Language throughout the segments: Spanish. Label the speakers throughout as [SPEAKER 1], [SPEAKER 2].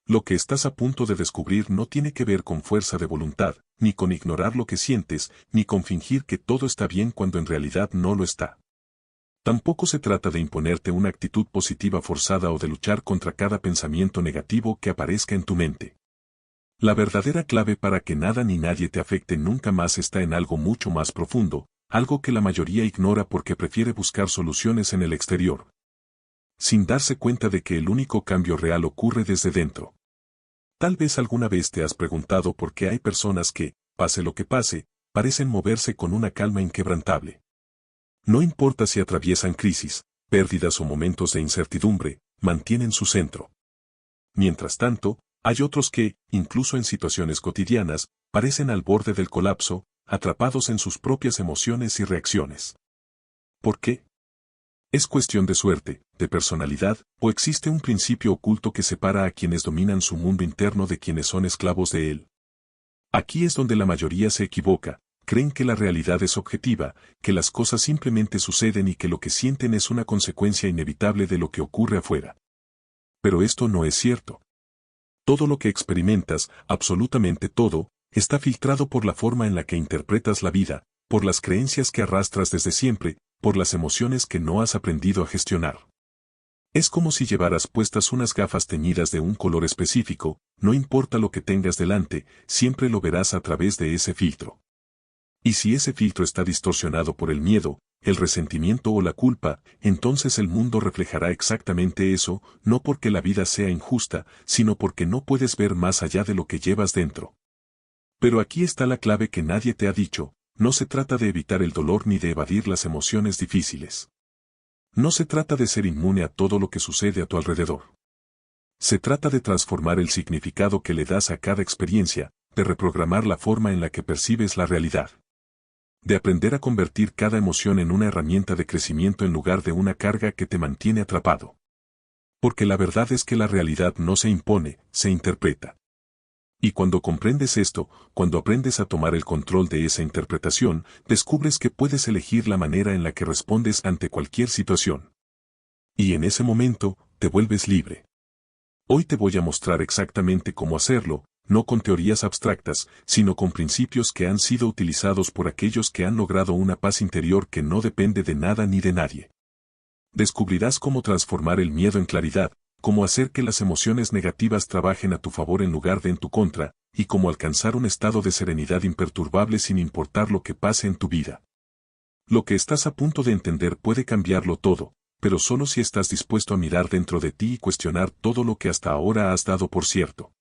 [SPEAKER 1] Lo que estás a punto de descubrir no tiene que ver con fuerza de voluntad, ni con ignorar lo que sientes, ni con fingir que todo está bien cuando en realidad no lo está. Tampoco se trata de imponerte una actitud positiva forzada o de luchar contra cada pensamiento negativo que aparezca en tu mente. La verdadera clave para que nada ni nadie te afecte nunca más está en algo mucho más profundo, algo que la mayoría ignora porque prefiere buscar soluciones en el exterior, sin darse cuenta de que el único cambio real ocurre desde dentro. Tal vez alguna vez te has preguntado por qué hay personas que, pase lo que pase, parecen moverse con una calma inquebrantable. No importa si atraviesan crisis, pérdidas o momentos de incertidumbre, mantienen su centro. Mientras tanto, hay otros que, incluso en situaciones cotidianas, parecen al borde del colapso, atrapados en sus propias emociones y reacciones. ¿Por qué? ¿Es cuestión de suerte, de personalidad, o existe un principio oculto que separa a quienes dominan su mundo interno de quienes son esclavos de él? Aquí es donde la mayoría se equivoca, creen que la realidad es objetiva, que las cosas simplemente suceden y que lo que sienten es una consecuencia inevitable de lo que ocurre afuera. Pero esto no es cierto. Todo lo que experimentas, absolutamente todo, está filtrado por la forma en la que interpretas la vida, por las creencias que arrastras desde siempre, por las emociones que no has aprendido a gestionar. Es como si llevaras puestas unas gafas teñidas de un color específico, no importa lo que tengas delante, siempre lo verás a través de ese filtro. Y si ese filtro está distorsionado por el miedo, el resentimiento o la culpa, entonces el mundo reflejará exactamente eso, no porque la vida sea injusta, sino porque no puedes ver más allá de lo que llevas dentro. Pero aquí está la clave que nadie te ha dicho, no se trata de evitar el dolor ni de evadir las emociones difíciles. No se trata de ser inmune a todo lo que sucede a tu alrededor. Se trata de transformar el significado que le das a cada experiencia, de reprogramar la forma en la que percibes la realidad. De aprender a convertir cada emoción en una herramienta de crecimiento en lugar de una carga que te mantiene atrapado. Porque la verdad es que la realidad no se impone, se interpreta. Y cuando comprendes esto, cuando aprendes a tomar el control de esa interpretación, descubres que puedes elegir la manera en la que respondes ante cualquier situación. Y en ese momento, te vuelves libre. Hoy te voy a mostrar exactamente cómo hacerlo, no con teorías abstractas, sino con principios que han sido utilizados por aquellos que han logrado una paz interior que no depende de nada ni de nadie. Descubrirás cómo transformar el miedo en claridad, cómo hacer que las emociones negativas trabajen a tu favor en lugar de en tu contra, y cómo alcanzar un estado de serenidad imperturbable sin importar lo que pase en tu vida. Lo que estás a punto de entender puede cambiarlo todo, pero solo si estás dispuesto a mirar dentro de ti y cuestionar todo lo que hasta ahora has dado por cierto.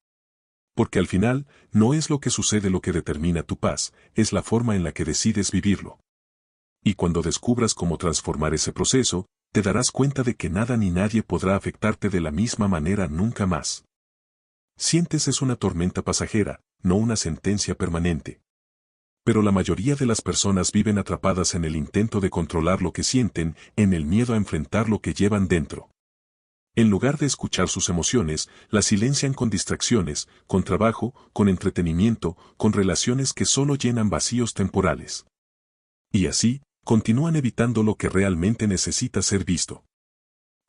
[SPEAKER 1] Porque al final, no es lo que sucede lo que determina tu paz, es la forma en la que decides vivirlo. Y cuando descubras cómo transformar ese proceso, te darás cuenta de que nada ni nadie podrá afectarte de la misma manera nunca más. Sientes es una tormenta pasajera, no una sentencia permanente. Pero la mayoría de las personas viven atrapadas en el intento de controlar lo que sienten, en el miedo a enfrentar lo que llevan dentro. En lugar de escuchar sus emociones, las silencian con distracciones, con trabajo, con entretenimiento, con relaciones que solo llenan vacíos temporales. Y así, continúan evitando lo que realmente necesita ser visto.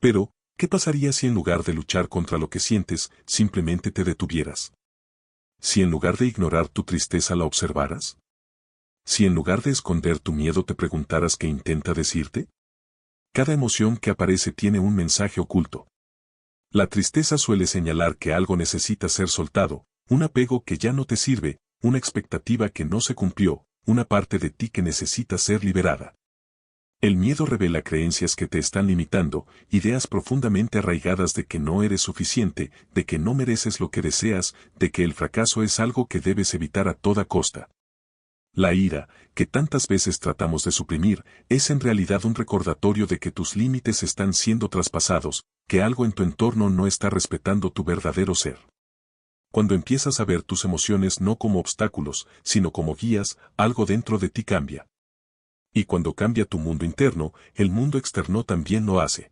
[SPEAKER 1] Pero, ¿qué pasaría si en lugar de luchar contra lo que sientes, simplemente te detuvieras? Si en lugar de ignorar tu tristeza la observaras? Si en lugar de esconder tu miedo te preguntaras qué intenta decirte? Cada emoción que aparece tiene un mensaje oculto. La tristeza suele señalar que algo necesita ser soltado, un apego que ya no te sirve, una expectativa que no se cumplió, una parte de ti que necesita ser liberada. El miedo revela creencias que te están limitando, ideas profundamente arraigadas de que no eres suficiente, de que no mereces lo que deseas, de que el fracaso es algo que debes evitar a toda costa. La ira, que tantas veces tratamos de suprimir, es en realidad un recordatorio de que tus límites están siendo traspasados, que algo en tu entorno no está respetando tu verdadero ser. Cuando empiezas a ver tus emociones no como obstáculos, sino como guías, algo dentro de ti cambia. Y cuando cambia tu mundo interno, el mundo externo también lo hace.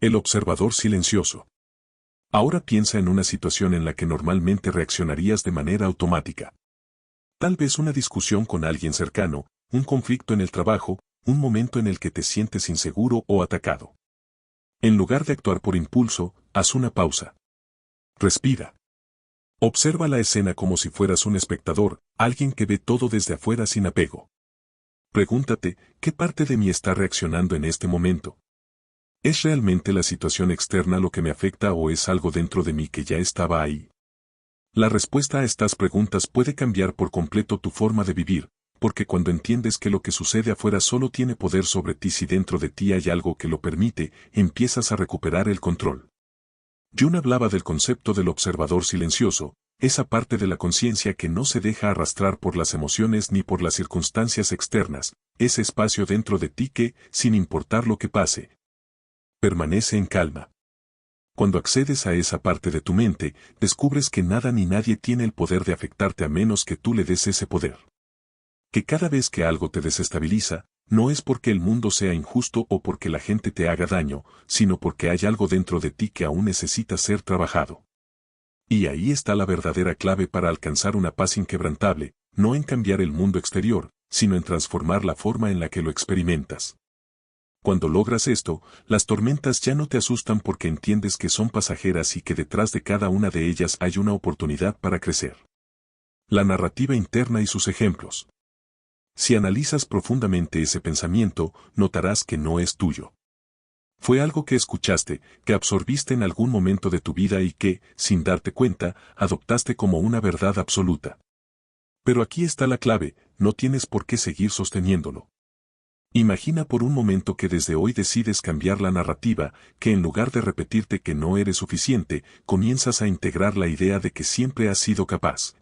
[SPEAKER 1] El observador silencioso. Ahora piensa en una situación en la que normalmente reaccionarías de manera automática. Tal vez una discusión con alguien cercano, un conflicto en el trabajo, un momento en el que te sientes inseguro o atacado. En lugar de actuar por impulso, haz una pausa. Respira. Observa la escena como si fueras un espectador, alguien que ve todo desde afuera sin apego. Pregúntate, ¿qué parte de mí está reaccionando en este momento? ¿Es realmente la situación externa lo que me afecta o es algo dentro de mí que ya estaba ahí? La respuesta a estas preguntas puede cambiar por completo tu forma de vivir, porque cuando entiendes que lo que sucede afuera solo tiene poder sobre ti si dentro de ti hay algo que lo permite, empiezas a recuperar el control. Jung hablaba del concepto del observador silencioso, esa parte de la conciencia que no se deja arrastrar por las emociones ni por las circunstancias externas, ese espacio dentro de ti que, sin importar lo que pase, permanece en calma. Cuando accedes a esa parte de tu mente, descubres que nada ni nadie tiene el poder de afectarte a menos que tú le des ese poder. Que cada vez que algo te desestabiliza, no es porque el mundo sea injusto o porque la gente te haga daño, sino porque hay algo dentro de ti que aún necesita ser trabajado. Y ahí está la verdadera clave para alcanzar una paz inquebrantable, no en cambiar el mundo exterior, sino en transformar la forma en la que lo experimentas. Cuando logras esto, las tormentas ya no te asustan porque entiendes que son pasajeras y que detrás de cada una de ellas hay una oportunidad para crecer. La narrativa interna y sus ejemplos. Si analizas profundamente ese pensamiento, notarás que no es tuyo. Fue algo que escuchaste, que absorbiste en algún momento de tu vida y que, sin darte cuenta, adoptaste como una verdad absoluta. Pero aquí está la clave, no tienes por qué seguir sosteniéndolo. Imagina por un momento que desde hoy decides cambiar la narrativa, que en lugar de repetirte que no eres suficiente, comienzas a integrar la idea de que siempre has sido capaz.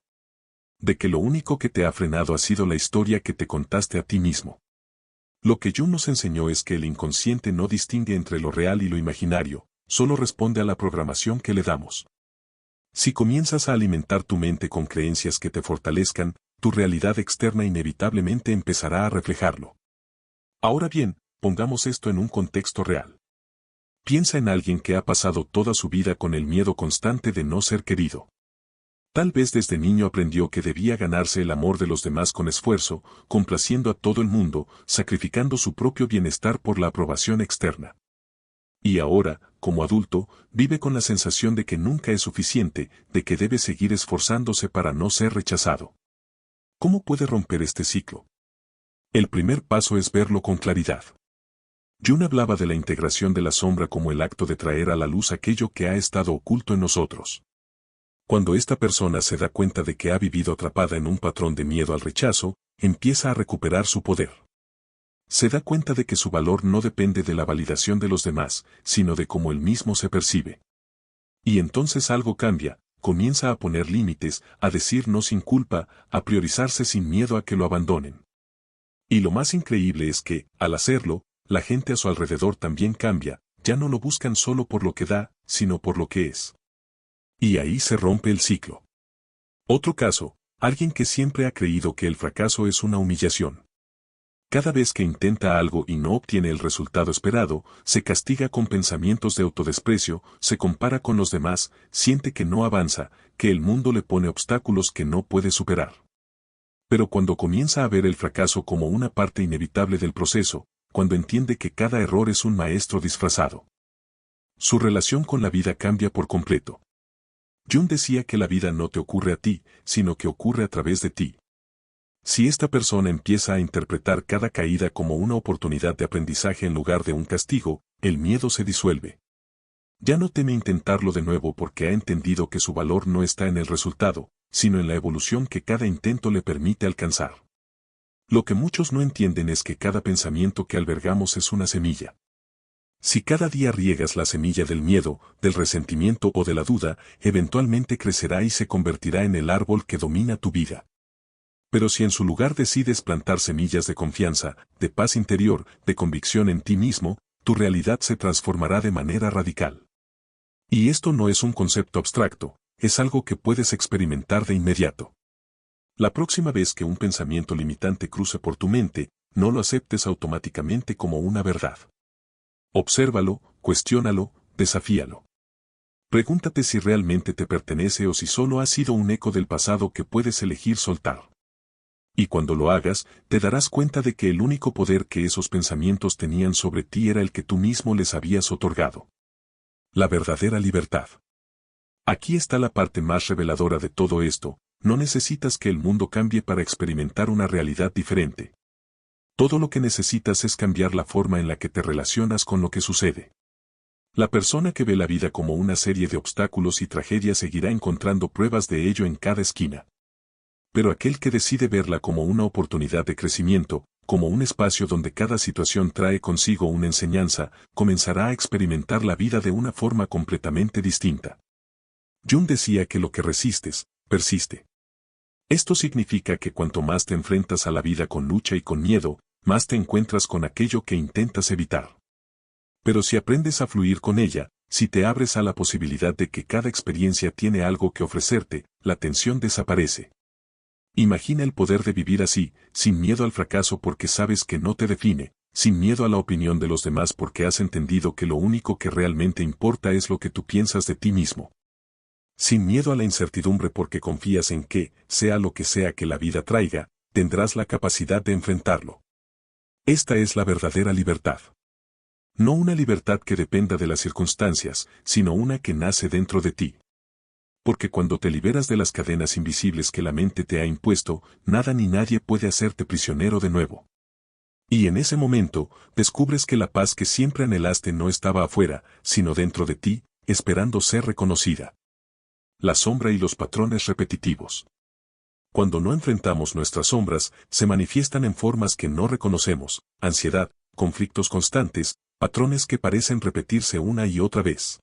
[SPEAKER 1] De que lo único que te ha frenado ha sido la historia que te contaste a ti mismo. Lo que Jung nos enseñó es que el inconsciente no distingue entre lo real y lo imaginario, solo responde a la programación que le damos. Si comienzas a alimentar tu mente con creencias que te fortalezcan, tu realidad externa inevitablemente empezará a reflejarlo. Ahora bien, pongamos esto en un contexto real. Piensa en alguien que ha pasado toda su vida con el miedo constante de no ser querido. Tal vez desde niño aprendió que debía ganarse el amor de los demás con esfuerzo, complaciendo a todo el mundo, sacrificando su propio bienestar por la aprobación externa. Y ahora, como adulto, vive con la sensación de que nunca es suficiente, de que debe seguir esforzándose para no ser rechazado. ¿Cómo puede romper este ciclo? El primer paso es verlo con claridad. Jung hablaba de la integración de la sombra como el acto de traer a la luz aquello que ha estado oculto en nosotros. Cuando esta persona se da cuenta de que ha vivido atrapada en un patrón de miedo al rechazo, empieza a recuperar su poder. Se da cuenta de que su valor no depende de la validación de los demás, sino de cómo él mismo se percibe. Y entonces algo cambia, comienza a poner límites, a decir no sin culpa, a priorizarse sin miedo a que lo abandonen. Y lo más increíble es que, al hacerlo, la gente a su alrededor también cambia, ya no lo buscan solo por lo que da, sino por lo que es. Y ahí se rompe el ciclo. Otro caso, alguien que siempre ha creído que el fracaso es una humillación. Cada vez que intenta algo y no obtiene el resultado esperado, se castiga con pensamientos de autodesprecio, se compara con los demás, siente que no avanza, que el mundo le pone obstáculos que no puede superar. Pero cuando comienza a ver el fracaso como una parte inevitable del proceso, cuando entiende que cada error es un maestro disfrazado, su relación con la vida cambia por completo. Jung decía que la vida no te ocurre a ti, sino que ocurre a través de ti. Si esta persona empieza a interpretar cada caída como una oportunidad de aprendizaje en lugar de un castigo, el miedo se disuelve. Ya no teme intentarlo de nuevo porque ha entendido que su valor no está en el resultado, sino en la evolución que cada intento le permite alcanzar. Lo que muchos no entienden es que cada pensamiento que albergamos es una semilla. Si cada día riegas la semilla del miedo, del resentimiento o de la duda, eventualmente crecerá y se convertirá en el árbol que domina tu vida. Pero si en su lugar decides plantar semillas de confianza, de paz interior, de convicción en ti mismo, tu realidad se transformará de manera radical. Y esto no es un concepto abstracto, es algo que puedes experimentar de inmediato. La próxima vez que un pensamiento limitante cruce por tu mente, no lo aceptes automáticamente como una verdad. Obsérvalo, cuestiónalo, desafíalo. Pregúntate si realmente te pertenece o si solo ha sido un eco del pasado que puedes elegir soltar. Y cuando lo hagas, te darás cuenta de que el único poder que esos pensamientos tenían sobre ti era el que tú mismo les habías otorgado. La verdadera libertad. Aquí está la parte más reveladora de todo esto: no necesitas que el mundo cambie para experimentar una realidad diferente. Todo lo que necesitas es cambiar la forma en la que te relacionas con lo que sucede. La persona que ve la vida como una serie de obstáculos y tragedias seguirá encontrando pruebas de ello en cada esquina. Pero aquel que decide verla como una oportunidad de crecimiento, como un espacio donde cada situación trae consigo una enseñanza, comenzará a experimentar la vida de una forma completamente distinta. Jung decía que lo que resistes, persiste. Esto significa que cuanto más te enfrentas a la vida con lucha y con miedo, más te encuentras con aquello que intentas evitar. Pero si aprendes a fluir con ella, si te abres a la posibilidad de que cada experiencia tiene algo que ofrecerte, la tensión desaparece. Imagina el poder de vivir así, sin miedo al fracaso porque sabes que no te define, sin miedo a la opinión de los demás porque has entendido que lo único que realmente importa es lo que tú piensas de ti mismo. Sin miedo a la incertidumbre porque confías en que, sea lo que sea que la vida traiga, tendrás la capacidad de enfrentarlo. Esta es la verdadera libertad. No una libertad que dependa de las circunstancias, sino una que nace dentro de ti. Porque cuando te liberas de las cadenas invisibles que la mente te ha impuesto, nada ni nadie puede hacerte prisionero de nuevo. Y en ese momento, descubres que la paz que siempre anhelaste no estaba afuera, sino dentro de ti, esperando ser reconocida. La sombra y los patrones repetitivos. Cuando no enfrentamos nuestras sombras, se manifiestan en formas que no reconocemos: ansiedad, conflictos constantes, patrones que parecen repetirse una y otra vez.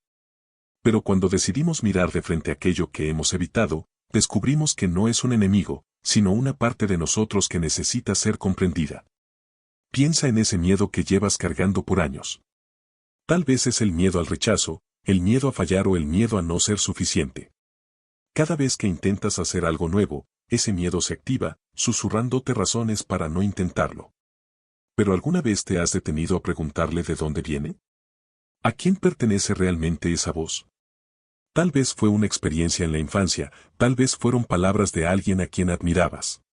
[SPEAKER 1] Pero cuando decidimos mirar de frente aquello que hemos evitado, descubrimos que no es un enemigo, sino una parte de nosotros que necesita ser comprendida. Piensa en ese miedo que llevas cargando por años. Tal vez es el miedo al rechazo, el miedo a fallar o el miedo a no ser suficiente. Cada vez que intentas hacer algo nuevo, ese miedo se activa, susurrándote razones para no intentarlo. ¿Pero alguna vez te has detenido a preguntarle de dónde viene? ¿A quién pertenece realmente esa voz? Tal vez fue una experiencia en la infancia, tal vez fueron palabras de alguien a quien admirabas.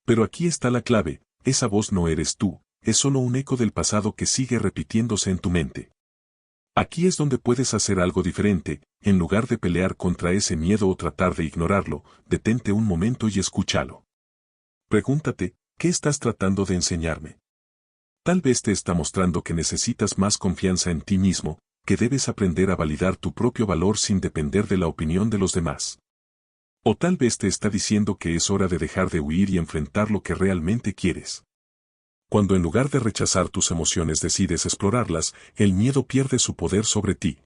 [SPEAKER 1] Pero aquí está la clave: esa voz no eres tú, es solo un eco del pasado que sigue repitiéndose en tu mente. Aquí es donde puedes hacer algo diferente: en lugar de pelear contra ese miedo o tratar de ignorarlo, detente un momento y escúchalo. Pregúntate, ¿qué estás tratando de enseñarme? Tal vez te está mostrando que necesitas más confianza en ti mismo, que debes aprender a validar tu propio valor sin depender de la opinión de los demás. O tal vez te está diciendo que es hora de dejar de huir y enfrentar lo que realmente quieres. Cuando en lugar de rechazar tus emociones decides explorarlas, el miedo pierde su poder sobre ti.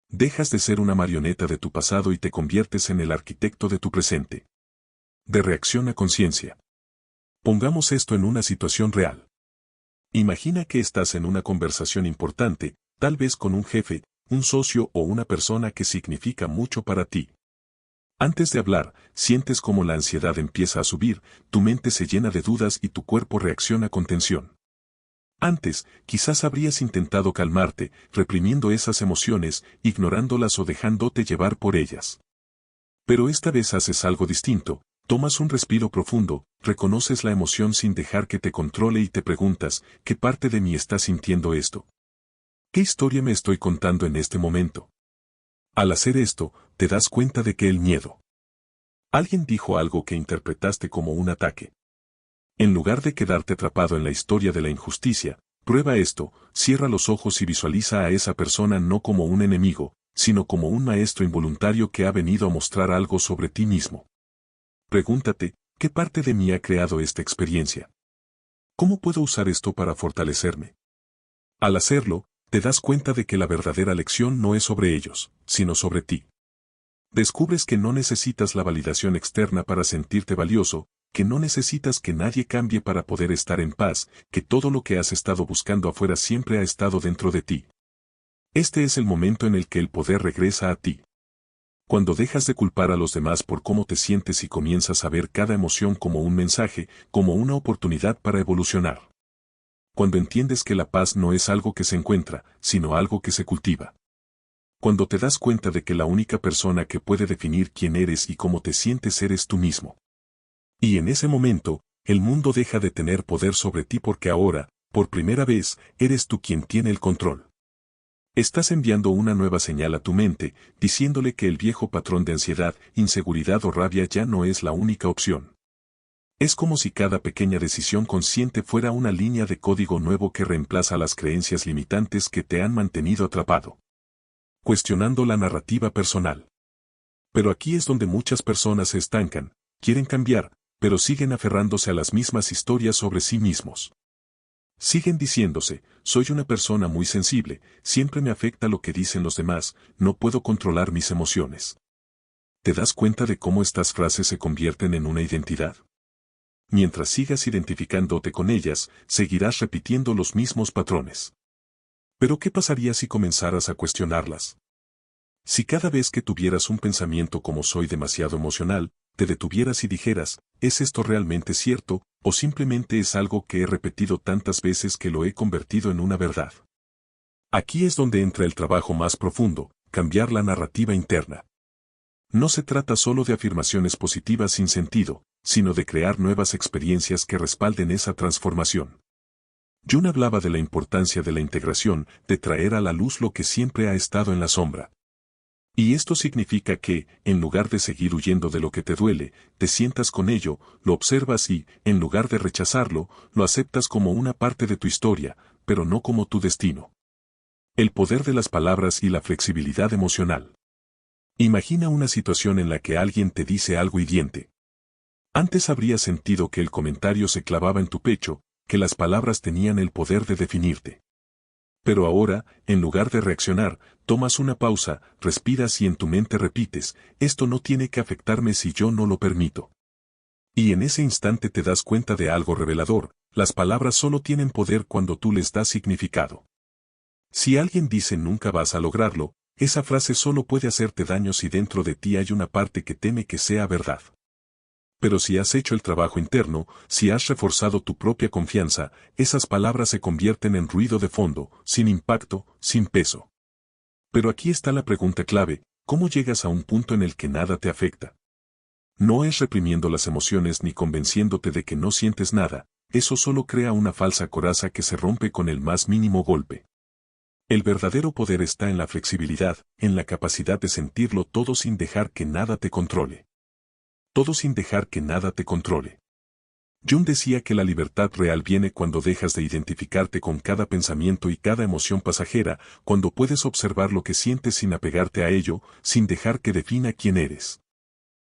[SPEAKER 1] Dejas de ser una marioneta de tu pasado y te conviertes en el arquitecto de tu presente. De reacción a conciencia. Pongamos esto en una situación real. Imagina que estás en una conversación importante, tal vez con un jefe, un socio o una persona que significa mucho para ti. Antes de hablar, sientes como la ansiedad empieza a subir, tu mente se llena de dudas y tu cuerpo reacciona con tensión. Antes, quizás habrías intentado calmarte, reprimiendo esas emociones, ignorándolas o dejándote llevar por ellas. Pero esta vez haces algo distinto: tomas un respiro profundo, reconoces la emoción sin dejar que te controle y te preguntas, ¿qué parte de mí está sintiendo esto? ¿Qué historia me estoy contando en este momento? Al hacer esto, te das cuenta de que el miedo. Alguien dijo algo que interpretaste como un ataque. En lugar de quedarte atrapado en la historia de la injusticia, prueba esto: cierra los ojos y visualiza a esa persona no como un enemigo, sino como un maestro involuntario que ha venido a mostrar algo sobre ti mismo. Pregúntate, ¿qué parte de mí ha creado esta experiencia? ¿Cómo puedo usar esto para fortalecerme? Al hacerlo, te das cuenta de que la verdadera lección no es sobre ellos, sino sobre ti. Descubres que no necesitas la validación externa para sentirte valioso, que no necesitas que nadie cambie para poder estar en paz, que todo lo que has estado buscando afuera siempre ha estado dentro de ti. Este es el momento en el que el poder regresa a ti. Cuando dejas de culpar a los demás por cómo te sientes y comienzas a ver cada emoción como un mensaje, como una oportunidad para evolucionar. Cuando entiendes que la paz no es algo que se encuentra, sino algo que se cultiva. Cuando te das cuenta de que la única persona que puede definir quién eres y cómo te sientes eres tú mismo. Y en ese momento, el mundo deja de tener poder sobre ti porque ahora, por primera vez, eres tú quien tiene el control. Estás enviando una nueva señal a tu mente, diciéndole que el viejo patrón de ansiedad, inseguridad o rabia ya no es la única opción. Es como si cada pequeña decisión consciente fuera una línea de código nuevo que reemplaza las creencias limitantes que te han mantenido atrapado. Cuestionando la narrativa personal. Pero aquí es donde muchas personas se estancan, quieren cambiar, pero siguen aferrándose a las mismas historias sobre sí mismos. Siguen diciéndose, soy una persona muy sensible, siempre me afecta lo que dicen los demás, no puedo controlar mis emociones. ¿Te das cuenta de cómo estas frases se convierten en una identidad? Mientras sigas identificándote con ellas, seguirás repitiendo los mismos patrones. Pero ¿qué pasaría si comenzaras a cuestionarlas? Si cada vez que tuvieras un pensamiento como soy demasiado emocional, te detuvieras y dijeras, ¿es esto realmente cierto, o simplemente es algo que he repetido tantas veces que lo he convertido en una verdad? Aquí es donde entra el trabajo más profundo, cambiar la narrativa interna. No se trata solo de afirmaciones positivas sin sentido, sino de crear nuevas experiencias que respalden esa transformación. Jung hablaba de la importancia de la integración, de traer a la luz lo que siempre ha estado en la sombra. Y esto significa que, en lugar de seguir huyendo de lo que te duele, te sientas con ello, lo observas y, en lugar de rechazarlo, lo aceptas como una parte de tu historia, pero no como tu destino. El poder de las palabras y la flexibilidad emocional. Imagina una situación en la que alguien te dice algo hiriente. Antes habrías sentido que el comentario se clavaba en tu pecho, que las palabras tenían el poder de definirte. Pero ahora, en lugar de reaccionar, tomas una pausa, respiras y en tu mente repites, esto no tiene que afectarme si yo no lo permito. Y en ese instante te das cuenta de algo revelador, las palabras solo tienen poder cuando tú les das significado. Si alguien dice nunca vas a lograrlo, esa frase solo puede hacerte daño si dentro de ti hay una parte que teme que sea verdad. Pero si has hecho el trabajo interno, si has reforzado tu propia confianza, esas palabras se convierten en ruido de fondo, sin impacto, sin peso. Pero aquí está la pregunta clave, ¿cómo llegas a un punto en el que nada te afecta? No es reprimiendo las emociones ni convenciéndote de que no sientes nada, eso solo crea una falsa coraza que se rompe con el más mínimo golpe. El verdadero poder está en la flexibilidad, en la capacidad de sentirlo todo sin dejar que nada te controle. Todo sin dejar que nada te controle. Jung decía que la libertad real viene cuando dejas de identificarte con cada pensamiento y cada emoción pasajera, cuando puedes observar lo que sientes sin apegarte a ello, sin dejar que defina quién eres.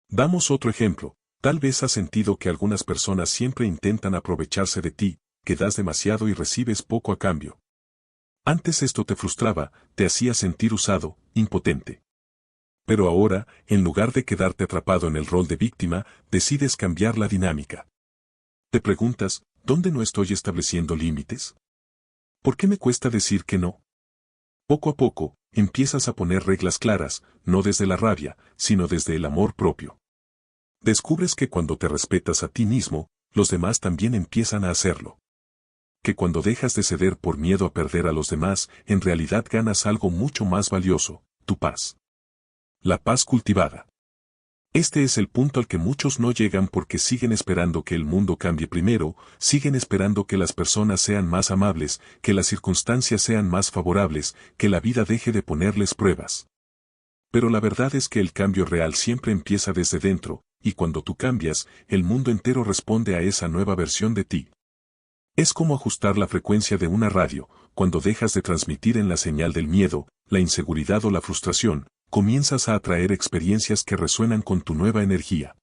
[SPEAKER 1] Damos otro ejemplo, tal vez has sentido que algunas personas siempre intentan aprovecharse de ti, que das demasiado y recibes poco a cambio. Antes esto te frustraba, te hacía sentir usado, impotente. Pero ahora, en lugar de quedarte atrapado en el rol de víctima, decides cambiar la dinámica. Te preguntas, ¿dónde no estoy estableciendo límites? ¿Por qué me cuesta decir que no? Poco a poco, empiezas a poner reglas claras, no desde la rabia, sino desde el amor propio. Descubres que cuando te respetas a ti mismo, los demás también empiezan a hacerlo. Que cuando dejas de ceder por miedo a perder a los demás, en realidad ganas algo mucho más valioso, tu paz. La paz cultivada. Este es el punto al que muchos no llegan porque siguen esperando que el mundo cambie primero, siguen esperando que las personas sean más amables, que las circunstancias sean más favorables, que la vida deje de ponerles pruebas. Pero la verdad es que el cambio real siempre empieza desde dentro, y cuando tú cambias, el mundo entero responde a esa nueva versión de ti. Es como ajustar la frecuencia de una radio, cuando dejas de transmitir en la señal del miedo, la inseguridad o la frustración, comienzas a atraer experiencias que resuenan con tu nueva energía.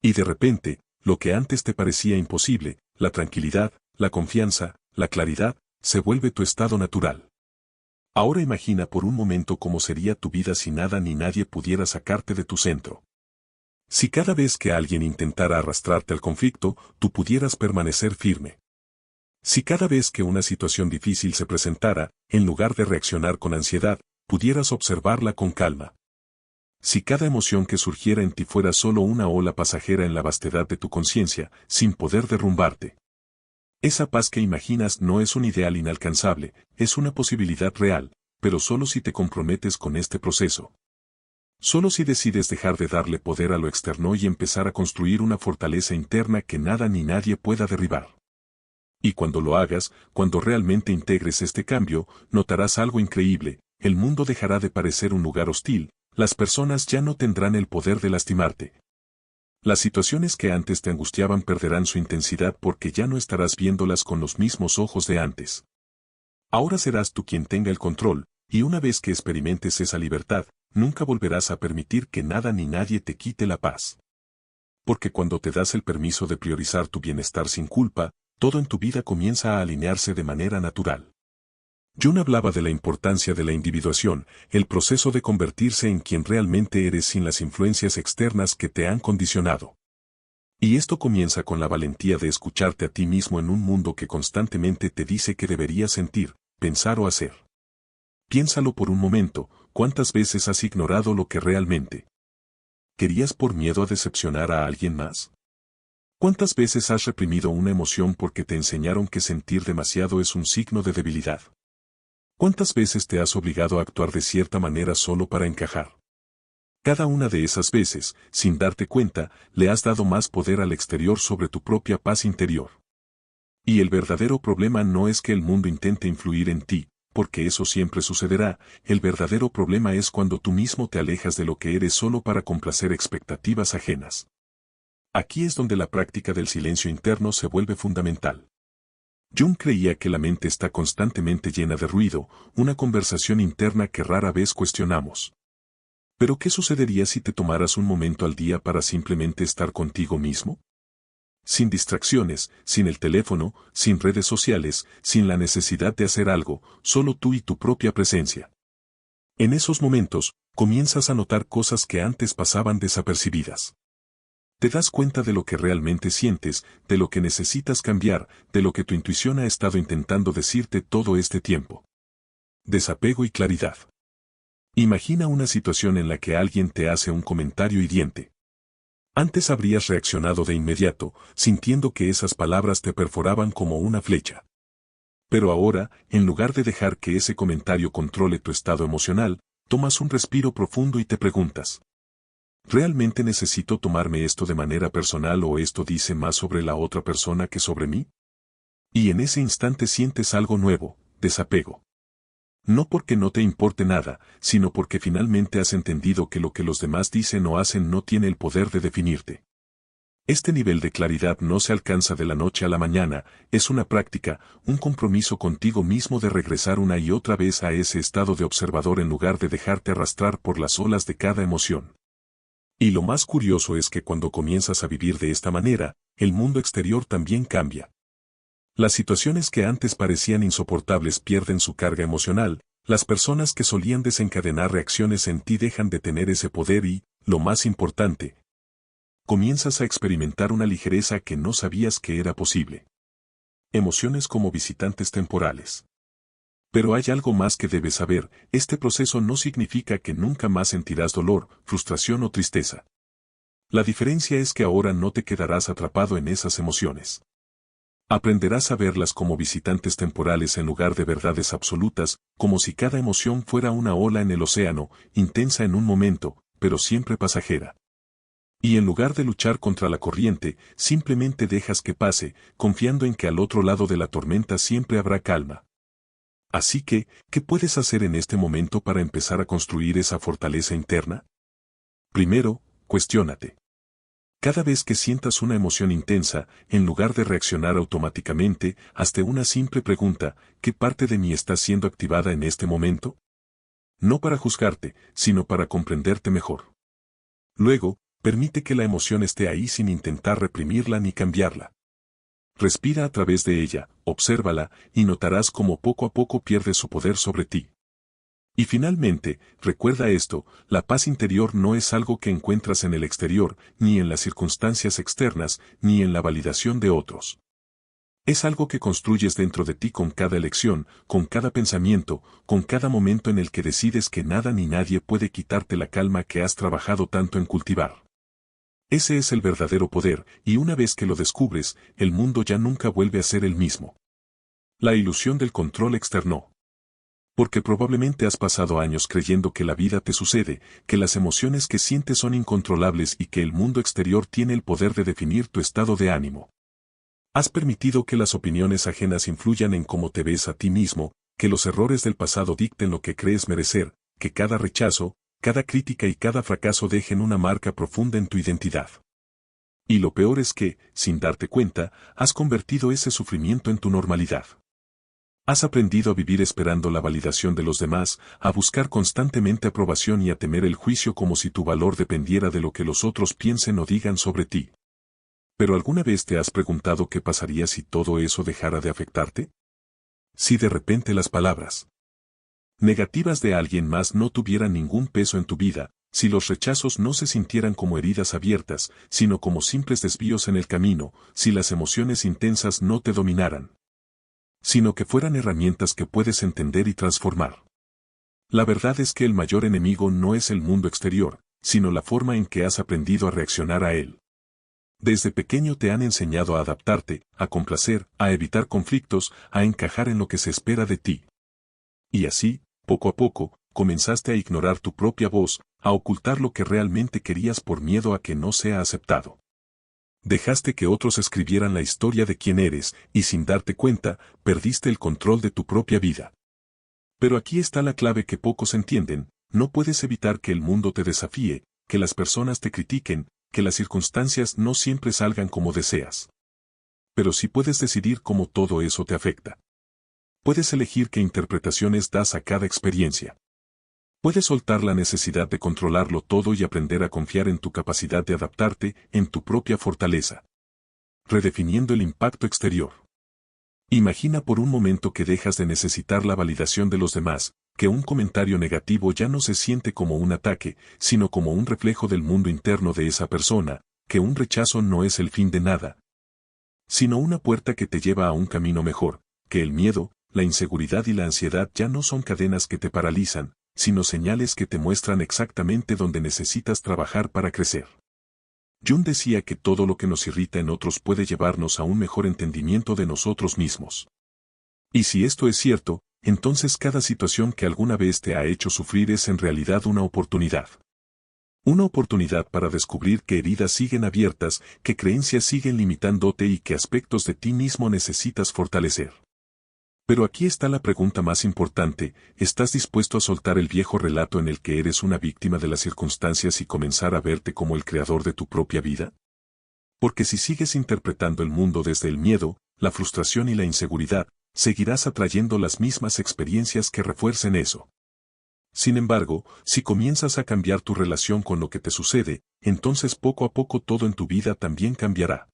[SPEAKER 1] Y de repente, lo que antes te parecía imposible, la tranquilidad, la confianza, la claridad, se vuelve tu estado natural. Ahora imagina por un momento cómo sería tu vida si nada ni nadie pudiera sacarte de tu centro. Si cada vez que alguien intentara arrastrarte al conflicto, tú pudieras permanecer firme. Si cada vez que una situación difícil se presentara, en lugar de reaccionar con ansiedad, pudieras observarla con calma. Si cada emoción que surgiera en ti fuera solo una ola pasajera en la vastedad de tu conciencia, sin poder derrumbarte. Esa paz que imaginas no es un ideal inalcanzable, es una posibilidad real, pero solo si te comprometes con este proceso. Solo si decides dejar de darle poder a lo externo y empezar a construir una fortaleza interna que nada ni nadie pueda derribar. Y cuando lo hagas, cuando realmente integres este cambio, notarás algo increíble, el mundo dejará de parecer un lugar hostil, las personas ya no tendrán el poder de lastimarte. Las situaciones que antes te angustiaban perderán su intensidad porque ya no estarás viéndolas con los mismos ojos de antes. Ahora serás tú quien tenga el control, y una vez que experimentes esa libertad, nunca volverás a permitir que nada ni nadie te quite la paz. Porque cuando te das el permiso de priorizar tu bienestar sin culpa, todo en tu vida comienza a alinearse de manera natural. Jung hablaba de la importancia de la individuación, el proceso de convertirse en quien realmente eres sin las influencias externas que te han condicionado. Y esto comienza con la valentía de escucharte a ti mismo en un mundo que constantemente te dice que deberías sentir, pensar o hacer. Piénsalo por un momento, ¿cuántas veces has ignorado lo que realmente querías por miedo a decepcionar a alguien más? ¿Cuántas veces has reprimido una emoción porque te enseñaron que sentir demasiado es un signo de debilidad? ¿Cuántas veces te has obligado a actuar de cierta manera solo para encajar? Cada una de esas veces, sin darte cuenta, le has dado más poder al exterior sobre tu propia paz interior. Y el verdadero problema no es que el mundo intente influir en ti, porque eso siempre sucederá, el verdadero problema es cuando tú mismo te alejas de lo que eres solo para complacer expectativas ajenas. Aquí es donde la práctica del silencio interno se vuelve fundamental. Jung creía que la mente está constantemente llena de ruido, una conversación interna que rara vez cuestionamos. ¿Pero qué sucedería si te tomaras un momento al día para simplemente estar contigo mismo? Sin distracciones, sin el teléfono, sin redes sociales, sin la necesidad de hacer algo, solo tú y tu propia presencia. En esos momentos, comienzas a notar cosas que antes pasaban desapercibidas. Te das cuenta de lo que realmente sientes, de lo que necesitas cambiar, de lo que tu intuición ha estado intentando decirte todo este tiempo. Desapego y claridad. Imagina una situación en la que alguien te hace un comentario hiriente. Antes habrías reaccionado de inmediato, sintiendo que esas palabras te perforaban como una flecha. Pero ahora, en lugar de dejar que ese comentario controle tu estado emocional, tomas un respiro profundo y te preguntas: ¿realmente necesito tomarme esto de manera personal o esto dice más sobre la otra persona que sobre mí? Y en ese instante sientes algo nuevo, desapego. No porque no te importe nada, sino porque finalmente has entendido que lo que los demás dicen o hacen no tiene el poder de definirte. Este nivel de claridad no se alcanza de la noche a la mañana, es una práctica, un compromiso contigo mismo de regresar una y otra vez a ese estado de observador en lugar de dejarte arrastrar por las olas de cada emoción. Y lo más curioso es que cuando comienzas a vivir de esta manera, el mundo exterior también cambia. Las situaciones que antes parecían insoportables pierden su carga emocional, las personas que solían desencadenar reacciones en ti dejan de tener ese poder y, lo más importante, comienzas a experimentar una ligereza que no sabías que era posible. Emociones como visitantes temporales. Pero hay algo más que debes saber, este proceso no significa que nunca más sentirás dolor, frustración o tristeza. La diferencia es que ahora no te quedarás atrapado en esas emociones. Aprenderás a verlas como visitantes temporales en lugar de verdades absolutas, como si cada emoción fuera una ola en el océano, intensa en un momento, pero siempre pasajera. Y en lugar de luchar contra la corriente, simplemente dejas que pase, confiando en que al otro lado de la tormenta siempre habrá calma. Así que, ¿qué puedes hacer en este momento para empezar a construir esa fortaleza interna? Primero, cuestiónate. Cada vez que sientas una emoción intensa, en lugar de reaccionar automáticamente, hazte una simple pregunta: ¿qué parte de mí está siendo activada en este momento? No para juzgarte, sino para comprenderte mejor. Luego, permite que la emoción esté ahí sin intentar reprimirla ni cambiarla. Respira a través de ella, obsérvala, y notarás cómo poco a poco pierde su poder sobre ti. Y finalmente, recuerda esto: la paz interior no es algo que encuentras en el exterior, ni en las circunstancias externas, ni en la validación de otros. Es algo que construyes dentro de ti con cada elección, con cada pensamiento, con cada momento en el que decides que nada ni nadie puede quitarte la calma que has trabajado tanto en cultivar. Ese es el verdadero poder, y una vez que lo descubres, el mundo ya nunca vuelve a ser el mismo. La ilusión del control externo. Porque probablemente has pasado años creyendo que la vida te sucede, que las emociones que sientes son incontrolables y que el mundo exterior tiene el poder de definir tu estado de ánimo. Has permitido que las opiniones ajenas influyan en cómo te ves a ti mismo, que los errores del pasado dicten lo que crees merecer, que cada rechazo, cada crítica y cada fracaso dejen una marca profunda en tu identidad. Y lo peor es que, sin darte cuenta, has convertido ese sufrimiento en tu normalidad. Has aprendido a vivir esperando la validación de los demás, a buscar constantemente aprobación y a temer el juicio como si tu valor dependiera de lo que los otros piensen o digan sobre ti. ¿Pero alguna vez te has preguntado qué pasaría si todo eso dejara de afectarte? Si de repente las palabras negativas de alguien más no tuvieran ningún peso en tu vida, si los rechazos no se sintieran como heridas abiertas, sino como simples desvíos en el camino, si las emociones intensas no te dominaran, sino que fueran herramientas que puedes entender y transformar. La verdad es que el mayor enemigo no es el mundo exterior, sino la forma en que has aprendido a reaccionar a él. Desde pequeño te han enseñado a adaptarte, a complacer, a evitar conflictos, a encajar en lo que se espera de ti. Y así, poco a poco, comenzaste a ignorar tu propia voz, a ocultar lo que realmente querías por miedo a que no sea aceptado. Dejaste que otros escribieran la historia de quién eres, y sin darte cuenta, perdiste el control de tu propia vida. Pero aquí está la clave que pocos entienden: no puedes evitar que el mundo te desafíe, que las personas te critiquen, que las circunstancias no siempre salgan como deseas. Pero sí puedes decidir cómo todo eso te afecta. Puedes elegir qué interpretaciones das a cada experiencia. Puedes soltar la necesidad de controlarlo todo y aprender a confiar en tu capacidad de adaptarte, en tu propia fortaleza. Redefiniendo el impacto exterior. Imagina por un momento que dejas de necesitar la validación de los demás, que un comentario negativo ya no se siente como un ataque, sino como un reflejo del mundo interno de esa persona, que un rechazo no es el fin de nada, sino una puerta que te lleva a un camino mejor, que el miedo, la inseguridad y la ansiedad ya no son cadenas que te paralizan, sino señales que te muestran exactamente dónde necesitas trabajar para crecer. Jung decía que todo lo que nos irrita en otros puede llevarnos a un mejor entendimiento de nosotros mismos. Y si esto es cierto, entonces cada situación que alguna vez te ha hecho sufrir es en realidad una oportunidad. Una oportunidad para descubrir qué heridas siguen abiertas, qué creencias siguen limitándote y qué aspectos de ti mismo necesitas fortalecer. Pero aquí está la pregunta más importante: ¿estás dispuesto a soltar el viejo relato en el que eres una víctima de las circunstancias y comenzar a verte como el creador de tu propia vida? Porque si sigues interpretando el mundo desde el miedo, la frustración y la inseguridad, seguirás atrayendo las mismas experiencias que refuercen eso. Sin embargo, si comienzas a cambiar tu relación con lo que te sucede, entonces poco a poco todo en tu vida también cambiará.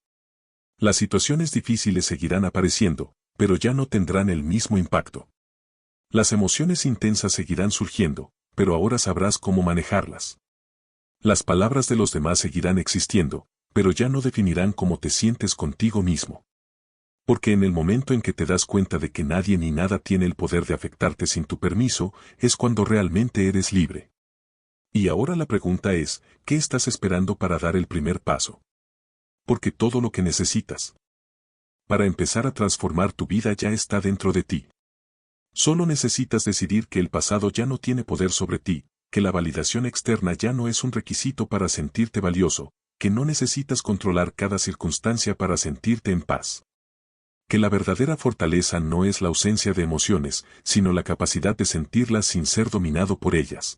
[SPEAKER 1] Las situaciones difíciles seguirán apareciendo, pero ya no tendrán el mismo impacto. Las emociones intensas seguirán surgiendo, pero ahora sabrás cómo manejarlas. Las palabras de los demás seguirán existiendo, pero ya no definirán cómo te sientes contigo mismo. Porque en el momento en que te das cuenta de que nadie ni nada tiene el poder de afectarte sin tu permiso, es cuando realmente eres libre. Y ahora la pregunta es: ¿qué estás esperando para dar el primer paso? Porque todo lo que necesitas para empezar a transformar tu vida ya está dentro de ti. Solo necesitas decidir que el pasado ya no tiene poder sobre ti, que la validación externa ya no es un requisito para sentirte valioso, que no necesitas controlar cada circunstancia para sentirte en paz. Que la verdadera fortaleza no es la ausencia de emociones, sino la capacidad de sentirlas sin ser dominado por ellas.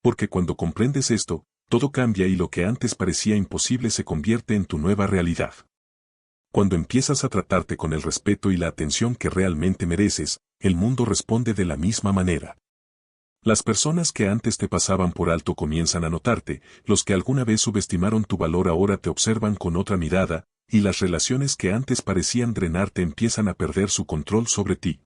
[SPEAKER 1] Porque cuando comprendes esto, todo cambia y lo que antes parecía imposible se convierte en tu nueva realidad. Cuando empiezas a tratarte con el respeto y la atención que realmente mereces, el mundo responde de la misma manera. Las personas que antes te pasaban por alto comienzan a notarte, los que alguna vez subestimaron tu valor ahora te observan con otra mirada, y las relaciones que antes parecían drenarte empiezan a perder su control sobre ti.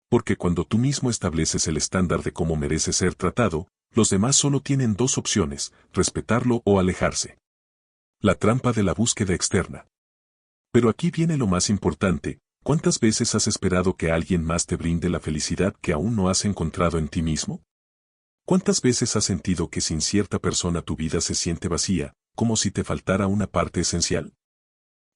[SPEAKER 1] Porque cuando tú mismo estableces el estándar de cómo mereces ser tratado, los demás solo tienen dos opciones: respetarlo o alejarse. La trampa de la búsqueda externa. Pero aquí viene lo más importante: ¿cuántas veces has esperado que alguien más te brinde la felicidad que aún no has encontrado en ti mismo? ¿Cuántas veces has sentido que sin cierta persona tu vida se siente vacía, como si te faltara una parte esencial?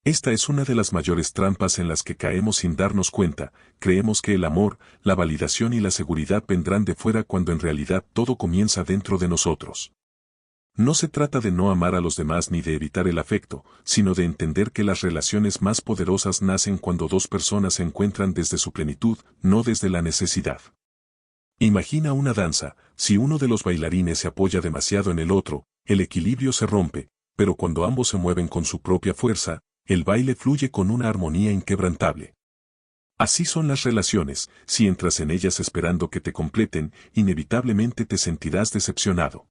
[SPEAKER 1] Esta es una de las mayores trampas en las que caemos sin darnos cuenta. Creemos que el amor, la validación y la seguridad vendrán de fuera cuando en realidad todo comienza dentro de nosotros. No se trata de no amar a los demás ni de evitar el afecto, sino de entender que las relaciones más poderosas nacen cuando dos personas se encuentran desde su plenitud, no desde la necesidad. Imagina una danza, si uno de los bailarines se apoya demasiado en el otro, el equilibrio se rompe, pero cuando ambos se mueven con su propia fuerza, el baile fluye con una armonía inquebrantable. Así son las relaciones, si entras en ellas esperando que te completen, inevitablemente te sentirás decepcionado.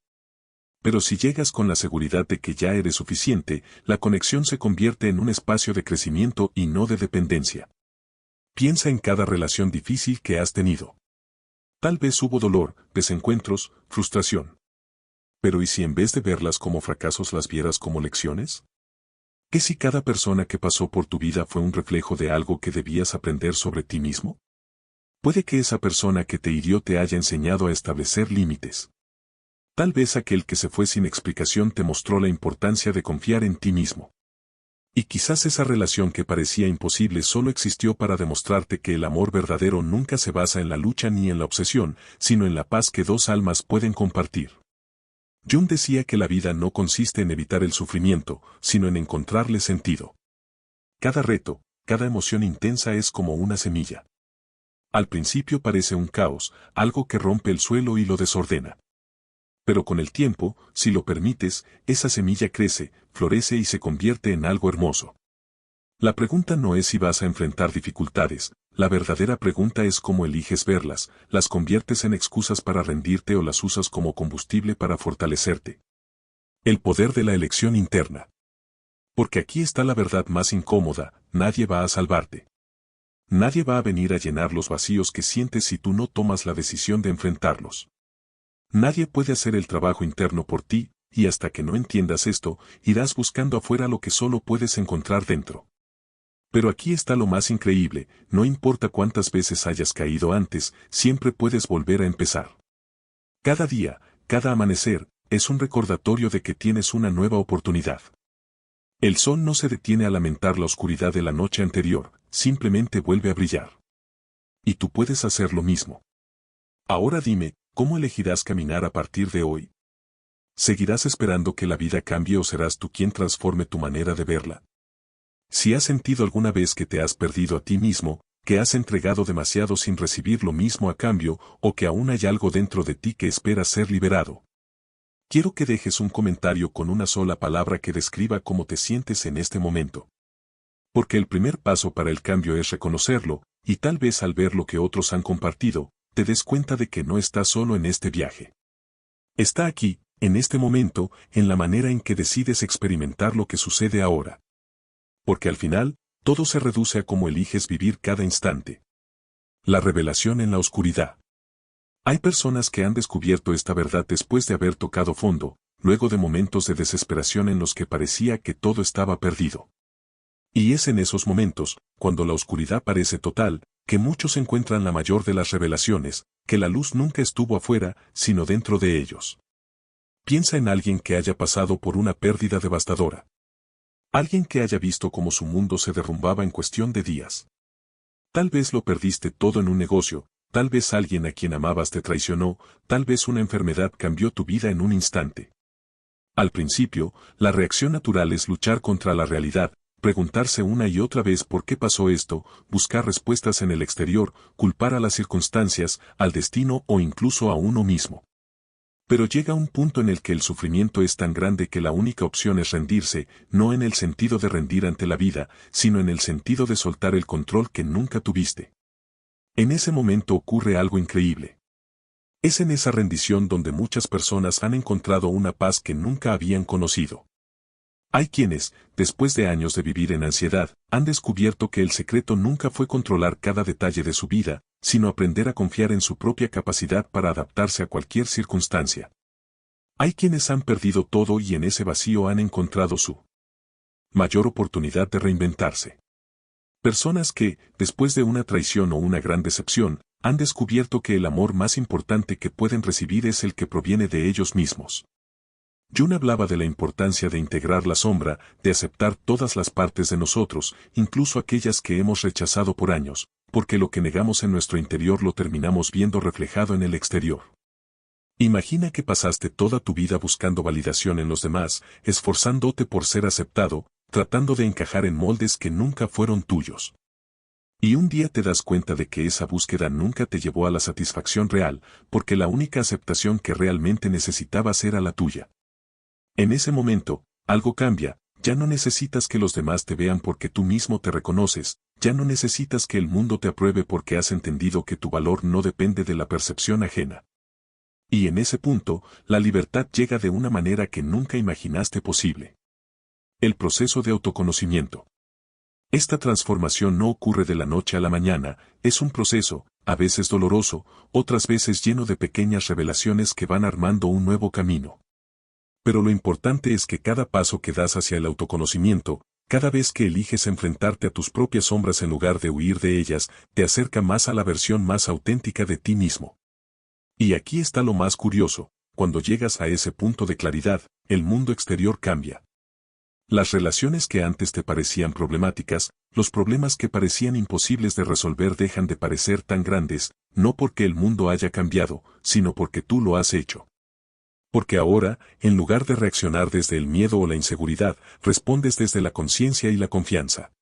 [SPEAKER 1] Pero si llegas con la seguridad de que ya eres suficiente, la conexión se convierte en un espacio de crecimiento y no de dependencia. Piensa en cada relación difícil que has tenido. Tal vez hubo dolor, desencuentros, frustración. Pero ¿y si en vez de verlas como fracasos las vieras como lecciones? ¿Qué si cada persona que pasó por tu vida fue un reflejo de algo que debías aprender sobre ti mismo? Puede que esa persona que te hirió te haya enseñado a establecer límites. Tal vez aquel que se fue sin explicación te mostró la importancia de confiar en ti mismo. Y quizás esa relación que parecía imposible solo existió para demostrarte que el amor verdadero nunca se basa en la lucha ni en la obsesión, sino en la paz que dos almas pueden compartir. Jung decía que la vida no consiste en evitar el sufrimiento, sino en encontrarle sentido. Cada reto, cada emoción intensa es como una semilla. Al principio parece un caos, algo que rompe el suelo y lo desordena. Pero con el tiempo, si lo permites, esa semilla crece, florece y se convierte en algo hermoso. La pregunta no es si vas a enfrentar dificultades, la verdadera pregunta es cómo eliges verlas, las conviertes en excusas para rendirte o las usas como combustible para fortalecerte. El poder de la elección interna. Porque aquí está la verdad más incómoda, nadie va a salvarte. Nadie va a venir a llenar los vacíos que sientes si tú no tomas la decisión de enfrentarlos. Nadie puede hacer el trabajo interno por ti, y hasta que no entiendas esto, irás buscando afuera lo que solo puedes encontrar dentro. Pero aquí está lo más increíble, no importa cuántas veces hayas caído antes, siempre puedes volver a empezar. Cada día, cada amanecer, es un recordatorio de que tienes una nueva oportunidad. El sol no se detiene a lamentar la oscuridad de la noche anterior, simplemente vuelve a brillar. Y tú puedes hacer lo mismo. Ahora dime, ¿cómo elegirás caminar a partir de hoy? ¿Seguirás esperando que la vida cambie o serás tú quien transforme tu manera de verla? Si has sentido alguna vez que te has perdido a ti mismo, que has entregado demasiado sin recibir lo mismo a cambio, o que aún hay algo dentro de ti que espera ser liberado, quiero que dejes un comentario con una sola palabra que describa cómo te sientes en este momento. Porque el primer paso para el cambio es reconocerlo, y tal vez al ver lo que otros han compartido, te des cuenta de que no estás solo en este viaje. Está aquí, en este momento, en la manera en que decides experimentar lo que sucede ahora. Porque al final, todo se reduce a cómo eliges vivir cada instante. La revelación en la oscuridad. Hay personas que han descubierto esta verdad después de haber tocado fondo, luego de momentos de desesperación en los que parecía que todo estaba perdido. Y es en esos momentos, cuando la oscuridad parece total, que muchos encuentran la mayor de las revelaciones, que la luz nunca estuvo afuera, sino dentro de ellos. Piensa en alguien que haya pasado por una pérdida devastadora. Alguien que haya visto cómo su mundo se derrumbaba en cuestión de días. Tal vez lo perdiste todo en un negocio, tal vez alguien a quien amabas te traicionó, tal vez una enfermedad cambió tu vida en un instante. Al principio, la reacción natural es luchar contra la realidad, preguntarse una y otra vez por qué pasó esto, buscar respuestas en el exterior, culpar a las circunstancias, al destino o incluso a uno mismo. Pero llega un punto en el que el sufrimiento es tan grande que la única opción es rendirse, no en el sentido de rendir ante la vida, sino en el sentido de soltar el control que nunca tuviste. En ese momento ocurre algo increíble. Es en esa rendición donde muchas personas han encontrado una paz que nunca habían conocido. Hay quienes, después de años de vivir en ansiedad, han descubierto que el secreto nunca fue controlar cada detalle de su vida, sino aprender a confiar en su propia capacidad para adaptarse a cualquier circunstancia. Hay quienes han perdido todo y en ese vacío han encontrado su mayor oportunidad de reinventarse. Personas que, después de una traición o una gran decepción, han descubierto que el amor más importante que pueden recibir es el que proviene de ellos mismos. Jung hablaba de la importancia de integrar la sombra, de aceptar todas las partes de nosotros, incluso aquellas que hemos rechazado por años, porque lo que negamos en nuestro interior lo terminamos viendo reflejado en el exterior. Imagina que pasaste toda tu vida buscando validación en los demás, esforzándote por ser aceptado, tratando de encajar en moldes que nunca fueron tuyos. Y un día te das cuenta de que esa búsqueda nunca te llevó a la satisfacción real, porque la única aceptación que realmente necesitabas era la tuya. En ese momento, algo cambia, ya no necesitas que los demás te vean porque tú mismo te reconoces, ya no necesitas que el mundo te apruebe porque has entendido que tu valor no depende de la percepción ajena. Y en ese punto, la libertad llega de una manera que nunca imaginaste posible. El proceso de autoconocimiento. Esta transformación no ocurre de la noche a la mañana, es un proceso, a veces doloroso, otras veces lleno de pequeñas revelaciones que van armando un nuevo camino. Pero lo importante es que cada paso que das hacia el autoconocimiento, cada vez que eliges enfrentarte a tus propias sombras en lugar de huir de ellas, te acerca más a la versión más auténtica de ti mismo. Y aquí está lo más curioso, cuando llegas a ese punto de claridad, el mundo exterior cambia. Las relaciones que antes te parecían problemáticas, los problemas que parecían imposibles de resolver dejan de parecer tan grandes, no porque el mundo haya cambiado, sino porque tú lo has hecho. Porque ahora, en lugar de reaccionar desde el miedo o la inseguridad, respondes desde la conciencia y la confianza.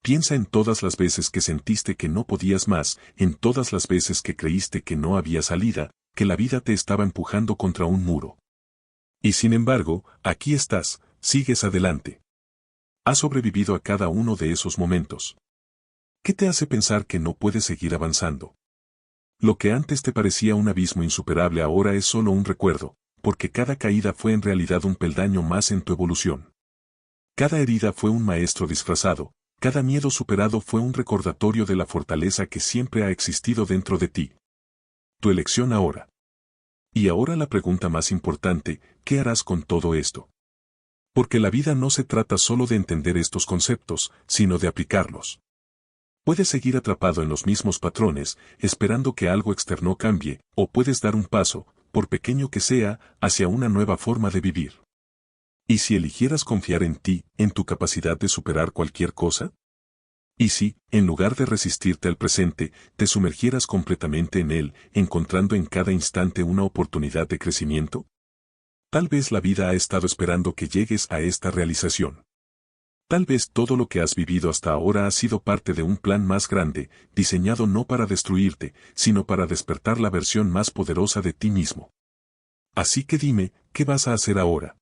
[SPEAKER 1] Piensa en todas las veces que sentiste que no podías más, en todas las veces que creíste que no había salida, que la vida te estaba empujando contra un muro. Y sin embargo, aquí estás, sigues adelante. Has sobrevivido a cada uno de esos momentos. ¿Qué te hace pensar que no puedes seguir avanzando? Lo que antes te parecía un abismo insuperable ahora es solo un recuerdo, porque cada caída fue en realidad un peldaño más en tu evolución. Cada herida fue un maestro disfrazado, cada miedo superado fue un recordatorio de la fortaleza que siempre ha existido dentro de ti. Tu elección ahora. Y ahora la pregunta más importante, ¿qué harás con todo esto? Porque la vida no se trata solo de entender estos conceptos, sino de aplicarlos. Puedes seguir atrapado en los mismos patrones, esperando que algo externo cambie, o puedes dar un paso, por pequeño que sea, hacia una nueva forma de vivir. ¿Y si eligieras confiar en ti, en tu capacidad de superar cualquier cosa? ¿Y si, en lugar de resistirte al presente, te sumergieras completamente en él, encontrando en cada instante una oportunidad de crecimiento? Tal vez la vida ha estado esperando que llegues a esta realización. Tal vez todo lo que has vivido hasta ahora ha sido parte de un plan más grande, diseñado no para destruirte, sino para despertar la versión más poderosa de ti mismo. Así que dime, ¿qué vas a hacer ahora?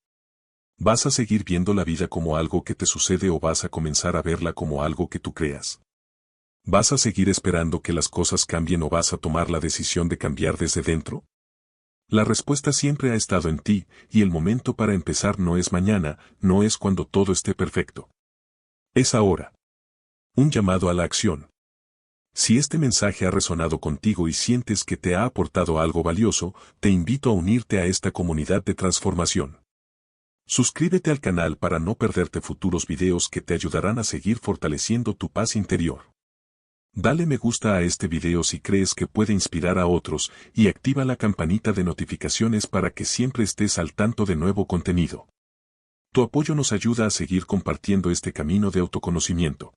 [SPEAKER 1] ¿Vas a seguir viendo la vida como algo que te sucede o vas a comenzar a verla como algo que tú creas? ¿Vas a seguir esperando que las cosas cambien o vas a tomar la decisión de cambiar desde dentro? La respuesta siempre ha estado en ti, y el momento para empezar no es mañana, no es cuando todo esté perfecto. Es ahora. Un llamado a la acción. Si este mensaje ha resonado contigo y sientes que te ha aportado algo valioso, te invito a unirte a esta comunidad de transformación. Suscríbete al canal para no perderte futuros videos que te ayudarán a seguir fortaleciendo tu paz interior. Dale me gusta a este video si crees que puede inspirar a otros y activa la campanita de notificaciones para que siempre estés al tanto de nuevo contenido. Tu apoyo nos ayuda a seguir compartiendo este camino de autoconocimiento.